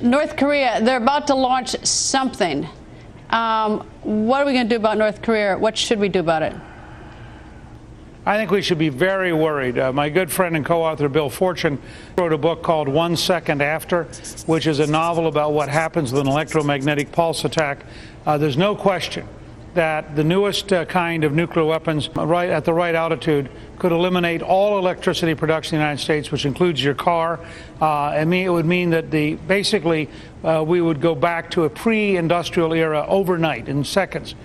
North Korea, they're about to launch something. What are we going to do about North Korea? What should we do about it? I think we should be very worried. My good friend and co-author Bill Fortune wrote a book called 1 Second After, which is a novel about what happens with an electromagnetic pulse attack. There's no question that the newest kind of nuclear weapons right at the right altitude could eliminate all electricity production in the United States, which includes your car. It would mean that basically we would go back to a pre-industrial era overnight in seconds.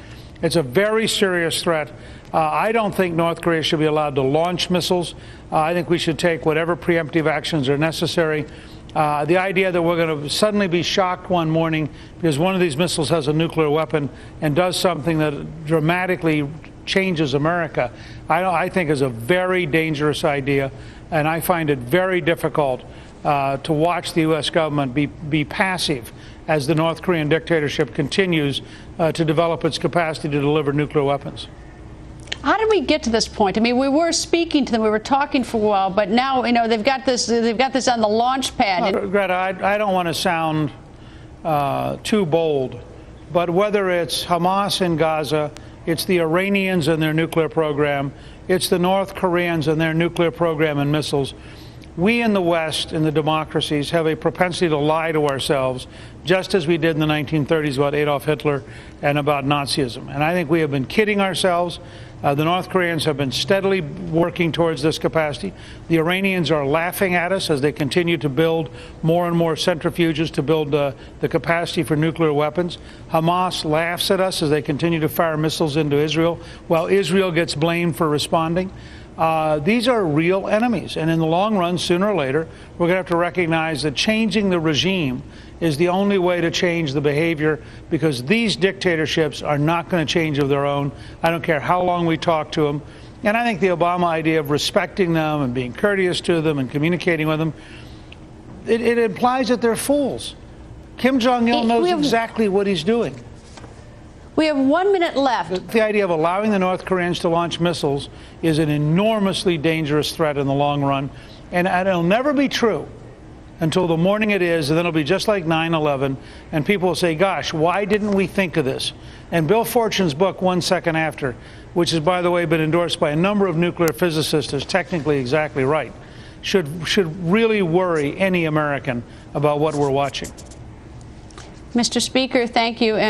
It's a very serious threat. I don't think North Korea should be allowed to launch missiles. I think we should take whatever preemptive actions are necessary. The idea that we're going to suddenly be shocked one morning because one of these missiles has a nuclear weapon and does something that dramatically changes America, I think is a very dangerous idea, and I find it very difficult to watch the U.S. government be passive as the North Korean dictatorship continues to develop its capacity to deliver nuclear weapons. How did we get to this point? I mean, we were speaking to them, we were talking for a while, but now, you know, they've got this on the launch pad. Greta, I don't want to sound too bold, but whether it's Hamas in Gaza, it's the Iranians and their nuclear program, it's the North Koreans and their nuclear program and missiles, we in the West, in the democracies, have a propensity to lie to ourselves, just as we did in the 1930s about Adolf Hitler and about Nazism. And I think we have been kidding ourselves. The North Koreans have been steadily working towards this capacity. The Iranians are laughing at us as they continue to build more and more centrifuges to build the capacity for nuclear weapons. Hamas laughs at us as they continue to fire missiles into Israel, while Israel gets blamed for responding. These are real enemies, and in the long run, sooner or later, we're going to have to recognize that changing the regime is the only way to change the behavior, because these dictatorships are not going to change of their own. I don't care how long we talk to them. And I think the Obama idea of respecting them and being courteous to them and communicating with them, it implies that they're fools. Kim Jong-il knows exactly what he's doing. We have 1 minute left. The idea of allowing the North Koreans to launch missiles is an enormously dangerous threat in the long run. And it'll never be true until the morning it is, and then it'll be just like 9/11, and people will say, gosh, why didn't we think of this? And Bill Fortune's book, 1 Second After, which has, by the way, been endorsed by a number of nuclear physicists, is technically exactly right, should really worry any American about what we're watching. Mr. Speaker, thank you.